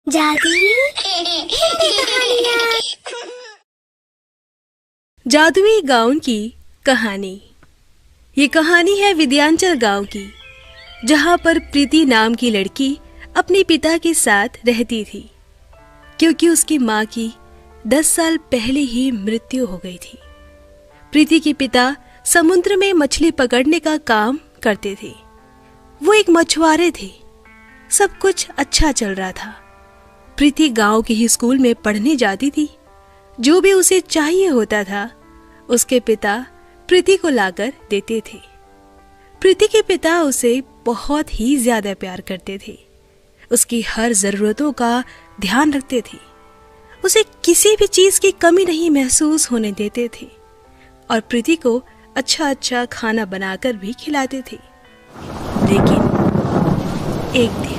जादुई कहानियाँ। जादुई गांव की कहानी। ये कहानी है विद्यांचल गांव की, जहां पर प्रीति नाम की लड़की अपने पिता के साथ रहती थी, क्योंकि उसकी माँ की 10 साल पहले ही मृत्यु हो गई थी। प्रीति के पिता समुद्र में मछली पकड़ने का काम करते थे। वो एक मछुआरे थे। सब कुछ अच्छा चल रहा था। प्रीति गांव के ही स्कूल में पढ़ने जाती थी। जो भी उसे चाहिए होता था, उसके पिता प्रीति को लाकर देते थे। प्रीति के पिता उसे बहुत ही ज्यादा प्यार करते थे। उसकी हर जरूरतों का ध्यान रखते थे। उसे किसी भी चीज की कमी नहीं महसूस होने देते थे और प्रीति को अच्छा अच्छा खाना बनाकर भी खिलाते थे। लेकिन एक दिन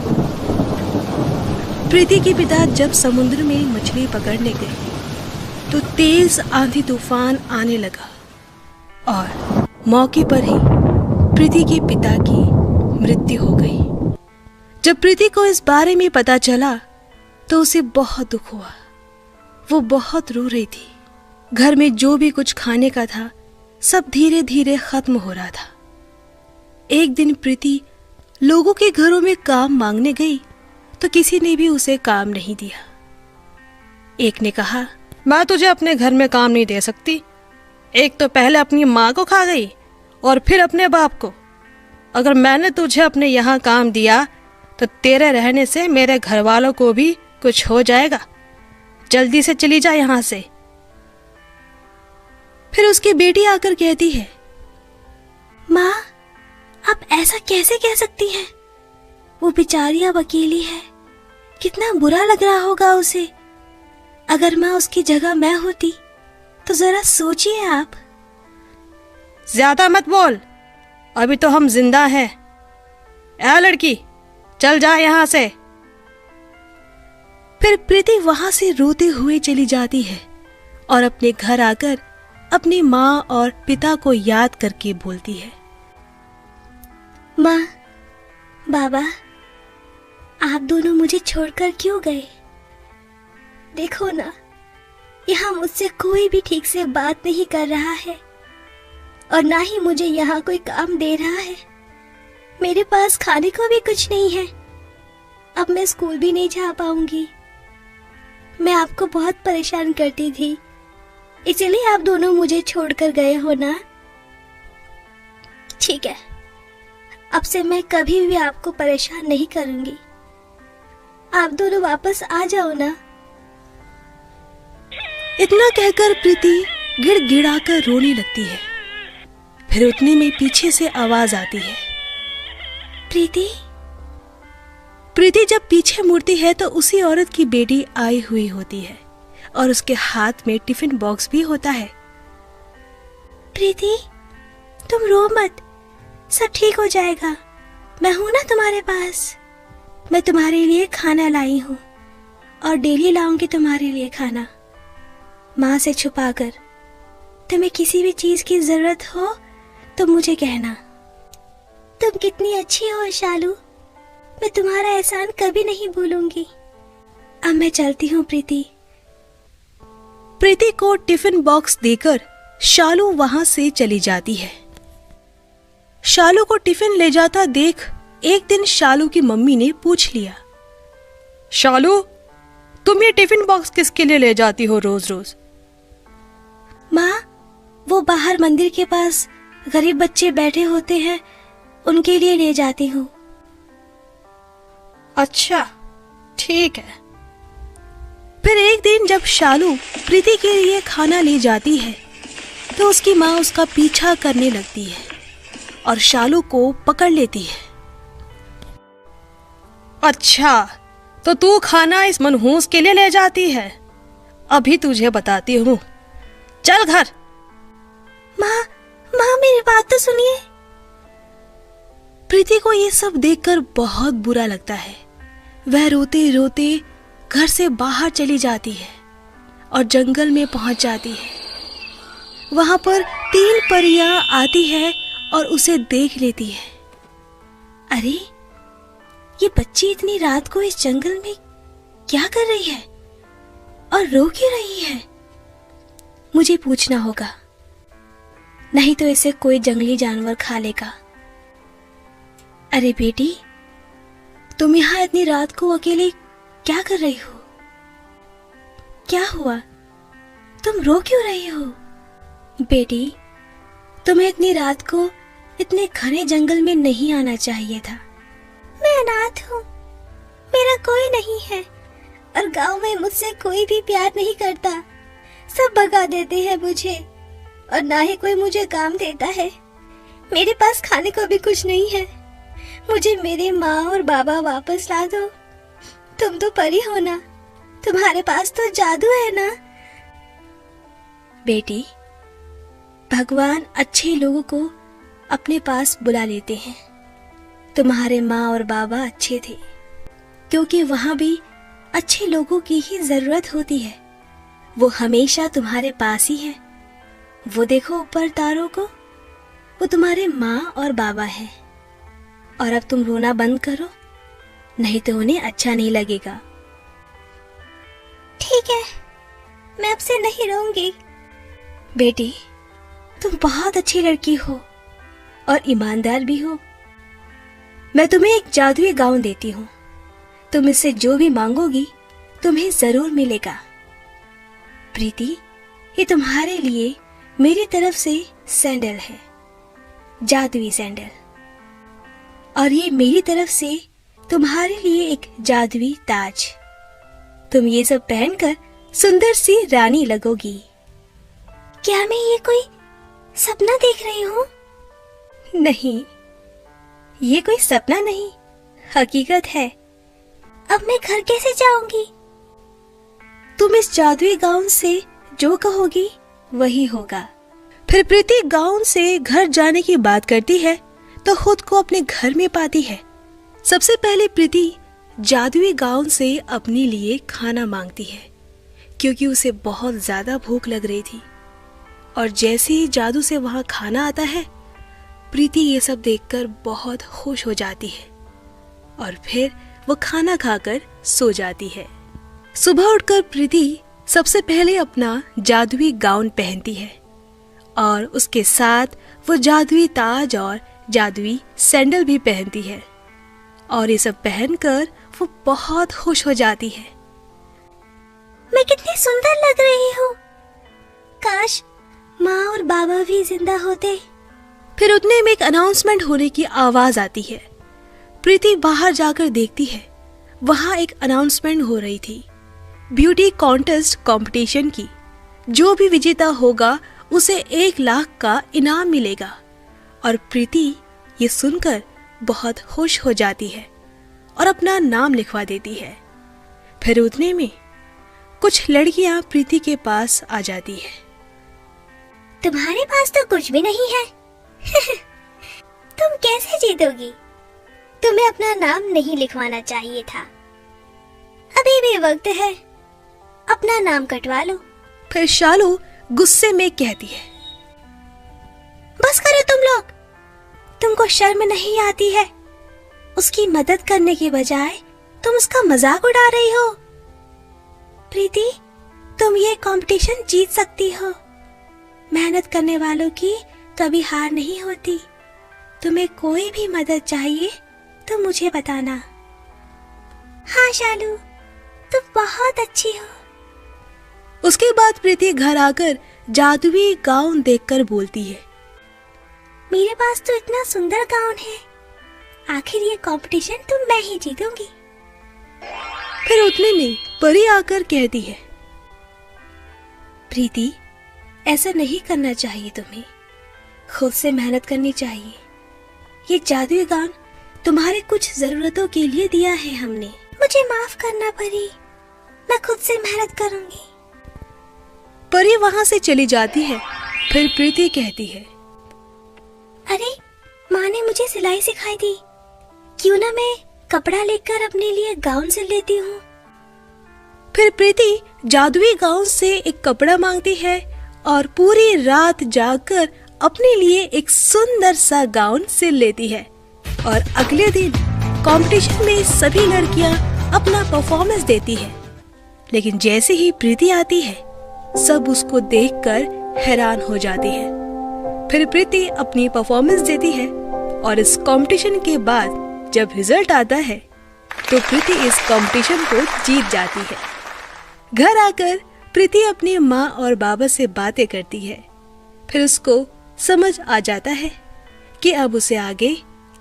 प्रीति के पिता जब समुद्र में मछली पकड़ने गए तो तेज आंधी तूफान आने लगा और मौके पर ही प्रीति के पिता की मृत्यु हो गई। जब प्रीति को इस बारे में पता चला तो उसे बहुत दुख हुआ। वो बहुत रो रही थी। घर में जो भी कुछ खाने का था, सब धीरे धीरे खत्म हो रहा था। एक दिन प्रीति लोगों के घरों में काम मांगने गई तो किसी ने भी उसे काम नहीं दिया। एक ने कहा, मैं तुझे अपने घर में काम नहीं दे सकती। एक तो पहले अपनी माँ को खा गई और फिर अपने बाप को। अगर मैंने तुझे अपने यहाँ काम दिया तो तेरे रहने से मेरे घर वालों को भी कुछ हो जाएगा। जल्दी से चली जा यहाँ से। फिर उसकी बेटी आकर कहती है, माँ, आप ऐसा कैसे कह सकती हैं? वो बेचारी अब अकेली है। कितना बुरा लग रहा होगा उसे। अगर माँ उसकी जगह मैं होती तो जरा सोचिए आप। ज्यादा मत बोल, अभी तो हम जिंदा हैं। ऐ लड़की, चल जा यहाँ से। फिर प्रीति वहां से रोते हुए चली जाती है और अपने घर आकर अपनी माँ और पिता को याद करके बोलती है, माँ, बाबा, आप दोनों मुझे छोड़कर क्यों गए? देखो ना, यहाँ मुझसे कोई भी ठीक से बात नहीं कर रहा है और ना ही मुझे यहाँ कोई काम दे रहा है। मेरे पास खाने को भी कुछ नहीं है। अब मैं स्कूल भी नहीं जा पाऊंगी। मैं आपको बहुत परेशान करती थी, इसलिए आप दोनों मुझे छोड़कर गए हो ना? ठीक है, अब से मैं कभी भी आपको परेशान नहीं करूंगी। आप दोनों वापस आ जाओ ना। इतना कहकर प्रीति गिड़गिड़ाकर रोने लगती है। फिर उतने में पीछे से आवाज आती है, प्रीति। प्रीति जब पीछे मुड़ती है तो उसी औरत की बेटी आई हुई होती है और उसके हाथ में टिफिन बॉक्स भी होता है। प्रीति, तुम रो मत, सब ठीक हो जाएगा। मैं हूं ना तुम्हारे पास। मैं तुम्हारे लिए खाना लाई हूँ और डेली लाऊंगी तुम्हारे लिए खाना, माँ से छुपाकर। तुम्हें किसी भी चीज की जरूरत हो तो मुझे कहना। तुम कितनी अच्छी हो शालू, मैं तुम्हारा एहसान कभी नहीं भूलूंगी। अब मैं चलती हूँ प्रीति। प्रीति को टिफिन बॉक्स देकर शालू वहां से चली जाती है। शालू को टिफिन ले जाता देख एक दिन शालू की मम्मी ने पूछ लिया, शालू, तुम ये टिफिन बॉक्स किसके लिए ले जाती हो रोज रोज? माँ, वो बाहर मंदिर के पास गरीब बच्चे बैठे होते हैं, उनके लिए ले जाती हूँ। अच्छा, ठीक है। फिर एक दिन जब शालू प्रीति के लिए खाना ले जाती है तो उसकी माँ उसका पीछा करने लगती है और शालू को पकड़ लेती है। अच्छा, तो तू खाना इस मनहूस के लिए ले जाती है? अभी तुझे बताती हूँ, चल घर। माँ, माँ, मेरी बात तो सुनिए। प्रीति को ये सब देखकर बहुत बुरा लगता है। वह रोते रोते घर से बाहर चली जाती है और जंगल में पहुंच जाती है। वहां पर 3 परियां आती है और उसे देख लेती है। अरे, ये बच्ची इतनी रात को इस जंगल में क्या कर रही है और रो क्यों रही है? मुझे पूछना होगा, नहीं तो इसे कोई जंगली जानवर खा लेगा। अरे बेटी, तुम यहाँ इतनी रात को अकेले क्या कर रही हो? क्या हुआ? तुम रो क्यों रही हो? बेटी, तुम्हें इतनी रात को इतने घने जंगल में नहीं आना चाहिए था। मैं अनाथ हूँ, मेरा कोई नहीं है और गांव में मुझसे कोई भी प्यार नहीं करता। सब भगा देते हैं मुझे और ना ही कोई मुझे काम देता है। मेरे पास खाने को भी कुछ नहीं है। मुझे मेरे माँ और बाबा वापस ला दो। तुम तो परी हो ना, तुम्हारे पास तो जादू है ना। बेटी, भगवान अच्छे लोगों को अपने पास बुला लेते हैं। तुम्हारे माँ और बाबा अच्छे थे क्योंकि वहां भी अच्छे लोगों की ही जरूरत होती है। वो हमेशा तुम्हारे पास ही है। वो देखो ऊपर तारों को, वो तुम्हारे माँ और बाबा हैं। और अब तुम रोना बंद करो, नहीं तो उन्हें अच्छा नहीं लगेगा। ठीक है, मैं अब से नहीं रोऊंगी। बेटी, तुम बहुत अच्छी लड़की हो और ईमानदार भी हो। मैं तुम्हें एक जादुई गाउन देती हूँ। तुम इससे जो भी मांगोगी तुम्हें जरूर मिलेगा। प्रीति, ये तुम्हारे लिए मेरी तरफ से सैंडल है, जादुई सैंडल। और ये मेरी तरफ से तुम्हारे लिए एक जादुई ताज। तुम ये सब पहनकर सुंदर सी रानी लगोगी। क्या मैं ये कोई सपना देख रही हूँ? नहीं, ये कोई सपना नहीं, हकीकत है। अब मैं घर कैसे जाऊंगी? तुम इस जादुई गाउन से जो कहोगी वही होगा। फिर प्रीति गाउन से घर जाने की बात करती है तो खुद को अपने घर में पाती है। सबसे पहले प्रीति जादुई गाउन से अपने लिए खाना मांगती है क्योंकि उसे बहुत ज्यादा भूख लग रही थी। और जैसे ही जादू से वहां खाना आता है, प्रीति ये सब देखकर बहुत खुश हो जाती है और फिर वो खाना खाकर सो जाती है। सुबह उठकर प्रीति सबसे पहले अपना जादुई गाउन पहनती है और उसके साथ वो जादुई ताज और जादुई सैंडल भी पहनती है और ये सब पहनकर वो बहुत खुश हो जाती है। मैं कितनी सुंदर लग रही हूँ। काश माँ और बाबा भी जिंदा होते। फिर उतने में एक अनाउंसमेंट होने की आवाज आती है। प्रीति बाहर जाकर देखती है, वहां एक अनाउंसमेंट हो रही थी ब्यूटी कॉन्टेस्ट कंपटीशन की। जो भी विजेता होगा उसे 1 लाख का इनाम मिलेगा। और प्रीति ये सुनकर बहुत खुश हो जाती है और अपना नाम लिखवा देती है। फिर उतने में कुछ लड़कियां प्रीति के पास आ जाती है। तुम्हारे पास तो कुछ भी नहीं है। तुम कैसे जीतोगी? तुम्हें अपना नाम नहीं लिखवाना चाहिए था। अभी भी वक्त है, अपना नाम कटवा लो। फिर शालू गुस्से में कहती है, बस करो तुम लोग। तुमको शर्म नहीं आती है? उसकी मदद करने के बजाय तुम उसका मजाक उड़ा रही हो। प्रीति, तुम ये कंपटीशन जीत सकती हो। मेहनत करने वालों की कभी हार नहीं होती। तुम्हें कोई भी मदद चाहिए तो मुझे बताना। हाँ शालू, तुम बहुत अच्छी हो। उसके बाद प्रीति घर आकर जादुई गाउन देखकर बोलती है, मेरे पास तो इतना सुंदर गाउन है। आखिर ये कंपटीशन तो मैं ही जीतूंगी। फिर उतने में परी आकर कहती है, प्रीति, ऐसा नहीं करना चाहिए। तुम्हें खुद से मेहनत करनी चाहिए। ये जादुई गाउन तुम्हारे कुछ जरूरतों के लिए दिया है हमने। मुझे माफ करना परी, मैं खुद से मेहनत करूंगी। परी वहां से चली जाती है। फिर प्रीति कहती है, अरे माँ ने मुझे सिलाई सिखाई थी, क्यों ना मैं कपड़ा लेकर अपने लिए गाउन सिल लेती हूँ। फिर प्रीति जादुई गाउन से एक कपड़ा मांगती है और पूरी रात जागकर अपने लिए एक सुंदर सा गाउन सिल लेती है। और अगले दिन कंपटीशन में सभी लड़कियां अपना परफॉर्मेंस देती है। लेकिन जैसे ही प्रीति आती है सब उसको देखकर हैरान हो जाते हैं। फिर प्रीति अपनी परफॉर्मेंस देती है और इस कंपटीशन के बाद जब रिजल्ट आता है तो प्रीति इस कंपटीशन को जीत जाती है। घर आकर प्रीति अपनी माँ और बाबा से बातें करती है। फिर उसको समझ आ जाता है कि अब उसे आगे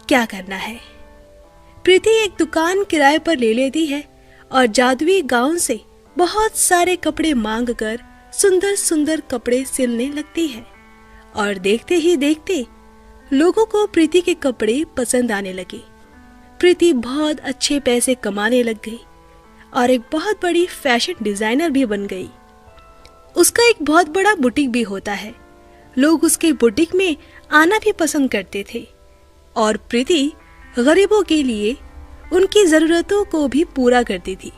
क्या करना है। प्रीति एक दुकान किराए पर ले लेती है और जादुई गाउन से बहुत सारे कपड़े मांगकर सुंदर सुंदर कपड़े सिलने लगती है और देखते ही देखते लोगों को प्रीति के कपड़े पसंद आने लगे। प्रीति बहुत अच्छे पैसे कमाने लग गई और एक बहुत बड़ी फैशन डिजाइनर भी बन गई। उसका एक बहुत बड़ा बुटीक भी होता है। लोग उसके बुटीक में आना भी पसंद करते थे और प्रीति गरीबों के लिए उनकी जरूरतों को भी पूरा करती थी।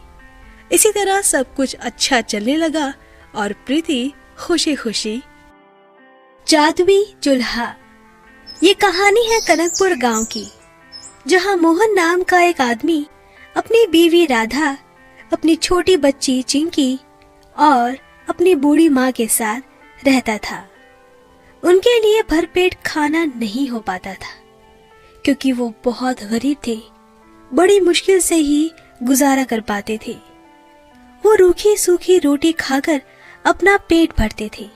इसी तरह सब कुछ अच्छा चलने लगा और प्रीति खुशी खुशी। जादुई चूल्हा। ये कहानी है कनकपुर गांव की, जहां मोहन नाम का एक आदमी अपनी बीवी राधा, अपनी छोटी बच्ची चिंकी और अपनी बूढ़ी माँ के साथ रहता था। उनके लिए भरपेट खाना नहीं हो पाता था क्योंकि वो बहुत गरीब थे। बड़ी मुश्किल से ही गुजारा कर पाते थे। वो रूखी सूखी रोटी खाकर अपना पेट भरते थे।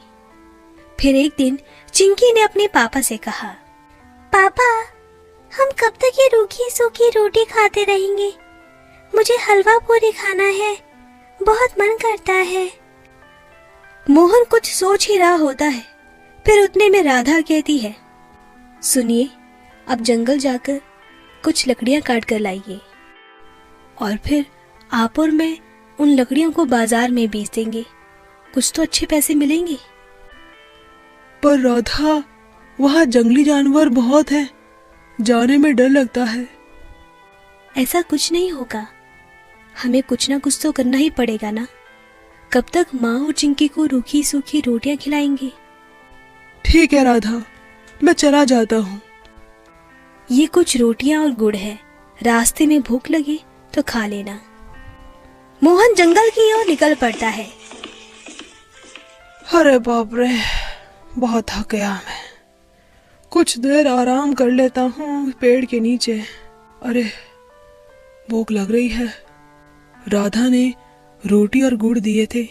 फिर एक दिन चिंकी ने अपने पापा से कहा, पापा, हम कब तक ये रूखी सूखी रोटी खाते रहेंगे? मुझे हलवा पूरी खाना है, बहुत मन करता है। मोहन कुछ सोच ही रहा होता है। फिर उतने में राधा कहती है, सुनिए, अब जंगल जाकर कुछ लकड़ियां काट कर लाइए और फिर आप और मैं उन लकड़ियों को बाजार में बेच देंगे, कुछ तो अच्छे पैसे मिलेंगे। पर राधा, वहाँ जंगली जानवर बहुत हैं, जाने में डर लगता है। ऐसा कुछ नहीं होगा, हमें कुछ ना कुछ तो करना ही पड़ेगा ना। कब तक माँ और चिंकी को रूखी सूखी रोटियां खिलाएंगे? ठीक है राधा, मैं चला जाता हूँ। ये कुछ रोटियां और गुड़ है, रास्ते में भूख लगे तो खा लेना। मोहन जंगल की ओर निकल पड़ता है। अरे बाप रे, बहुत थक गया मैं। कुछ देर आराम कर लेता हूँ पेड़ के नीचे। अरे, भूख लग रही है। राधा ने रोटी और गुड़ दिए थे,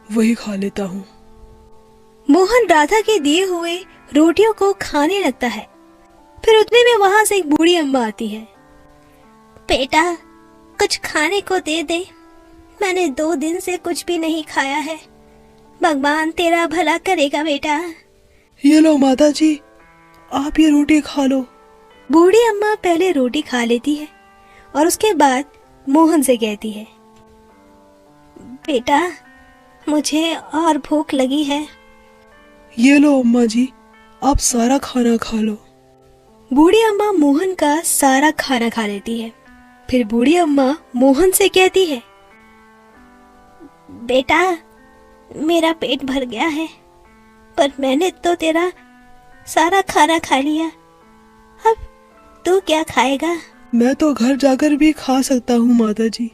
वही खा लेता हूँ। मोहन राधा के दिए हुए रोटियों को खाने लगता है। फिर उतने में वहां से एक बूढ़ी अम्मा आती है। बेटा, कुछ खाने को दे दे, मैंने 2 दिन से कुछ भी नहीं खाया है। भगवान तेरा भला करेगा बेटा। ये लो माता जी, आप ये रोटी खा लो। बूढ़ी अम्मा पहले रोटी खा लेती है और उसके बाद मोहन से कहती है, बेटा, मुझे और भूख लगी है। ये लो अम्मा जी, आप सारा खाना खा लो। बूढ़ी अम्मा मोहन का सारा खाना खा लेती है। फिर बूढ़ी अम्मा मोहन से कहती है, बेटा, मेरा पेट भर गया है, पर मैंने तो तेरा सारा खाना खा लिया। अब तू क्या खाएगा? मैं तो घर जाकर भी खा सकता हूँ माता जी।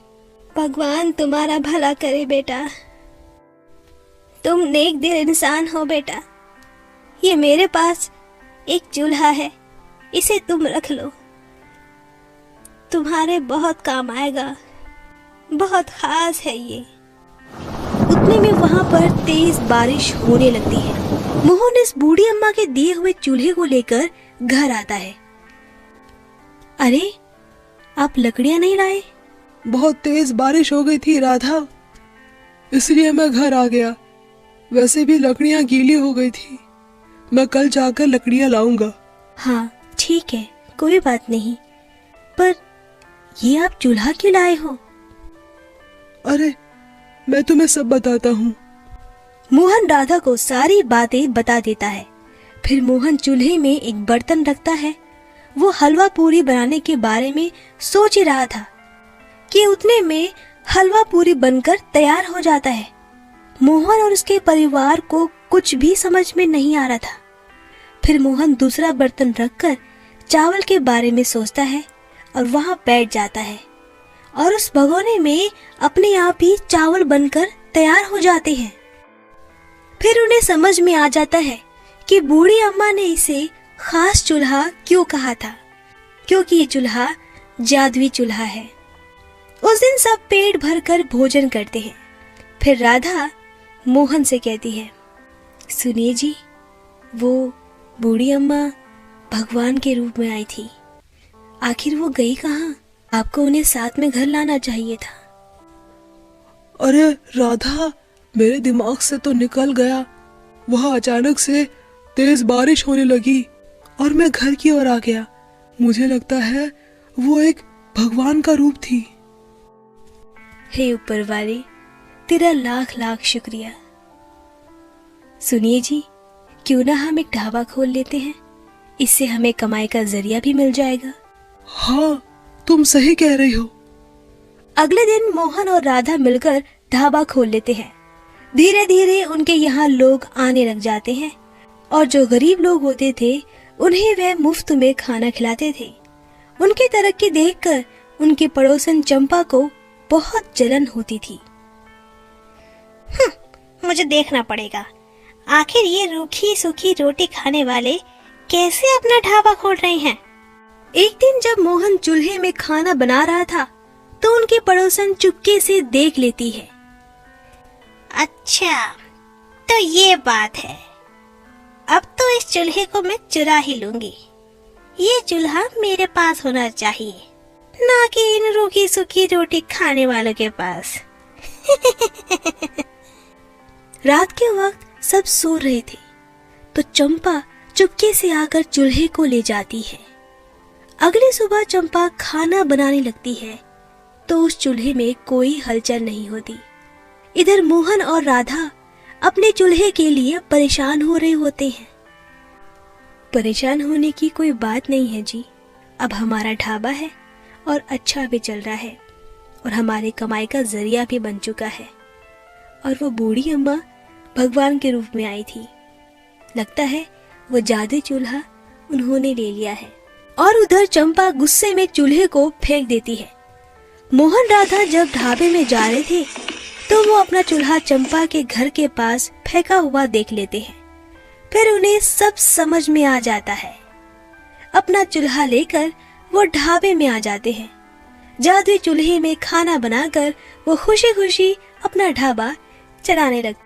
भगवान तुम्हारा भला करे बेटा, तुम नेक दिल इंसान हो बेटा। ये मेरे पास एक चूल्हा है, इसे तुम रख लो, तुम्हारे बहुत काम आएगा, बहुत खास है ये। उतने में वहां पर तेज बारिश होने लगती है। मोहन इस बूढ़ी अम्मा के दिए हुए चूल्हे को लेकर घर आता है। अरे, आप लकड़ियां नहीं लाए? बहुत तेज बारिश हो गई थी राधा, इसलिए मैं घर आ गया। वैसे भी लकड़ियां गीली हो गई थी, मैं कल जाकर लकड़ियां लाऊंगा। हाँ ठीक है, कोई बात नहीं, पर ये आप चूल्हा क्यों लाए हो? अरे, मैं तुम्हें सब बताता हूँ। मोहन राधा को सारी बातें बता देता है। फिर मोहन चूल्हे में एक बर्तन रखता है। वो हलवा पूरी बनाने के बारे में सोच ही रहा था कि उतने में हलवा पूरी बनकर तैयार हो जाता है। मोहन और उसके परिवार को कुछ भी समझ में नहीं आ रहा था। फिर मोहन दूसरा बर्तन रखकर चावल के बारे में सोचता है और वहां बैठ जाता है और उस भगोने में अपने आप ही चावल बनकर तैयार हो जाते हैं। फिर उन्हें समझ में आ जाता है कि बूढ़ी अम्मा ने इसे खास चूल्हा क्यों कहा था, क्योंकि ये चूल्हा जादुई चूल्हा है। उस दिन सब पेट भरकर भोजन करते हैं। फिर राधा मोहन से कहती है, सुनिए जी, वो बूढ़ी अम्मा भगवान के रूप में आई थी, आखिर वो गई कहाँ? आपको उन्हें साथ में घर लाना चाहिए था। अरे राधा, मेरे दिमाग से तो निकल गया। वह अचानक से तेज बारिश होने लगी और मैं घर की ओर आ गया। मुझे लगता है वो एक भगवान का रूप थी। हे ऊपर वाले, तेरा लाख लाख शुक्रिया। सुनिए जी, क्यों ना हम एक ढाबा खोल लेते हैं, इससे हमें कमाई का जरिया भी मिल जाएगा। हाँ, तुम सही कह रही हो। अगले दिन मोहन और राधा मिलकर ढाबा खोल लेते हैं। धीरे धीरे उनके यहाँ लोग आने लग जाते हैं और जो गरीब लोग होते थे उन्हें वह मुफ्त में खाना खिलाते थे। उनकी तरक्की देखकर उनकी पड़ोसन चंपा को बहुत जलन होती थी। मुझे देखना पड़ेगा, आखिर ये रूखी सूखी रोटी खाने वाले कैसे अपना ढाबा खोल रहे हैं। एक दिन जब मोहन चूल्हे में खाना बना रहा था तो उनकी पड़ोसन चुपके से देख लेती है। अच्छा, तो ये बात है। अब तो इस चूल्हे को मैं चुरा ही लूंगी। ये चूल्हा मेरे पास होना चाहिए, ना कि इन रूखी सूखी रोटी खाने वालों के पास। रात के वक्त सब सो रहे थे तो चंपा चुपके से आकर चूल्हे को ले जाती है। अगली सुबह चंपा खाना बनाने लगती है तो उस चूल्हे में कोई हलचल नहीं होती। इधर मोहन और राधा अपने चूल्हे के लिए परेशान हो रहे होते हैं। परेशान होने की कोई बात नहीं है जी, अब हमारा ढाबा है और अच्छा भी चल रहा है और हमारी कमाई का जरिया भी बन चुका है। और वो बूढ़ी अम्मा भगवान के रूप में आई थी, लगता है वो जादुई चूल्हा उन्होंने ले लिया है। और उधर चंपा गुस्से में चूल्हे को फेंक देती है। मोहन राधा जब ढाबे में जा रहे थे तो वो अपना चूल्हा चंपा के घर के पास फेंका हुआ देख लेते हैं। फिर उन्हें सब समझ में आ जाता है। अपना चूल्हा लेकर वो ढाबे में आ जाते हैं। जादुई चूल्हे में खाना बनाकर वो खुशी खुशी अपना ढाबा चलाने लगते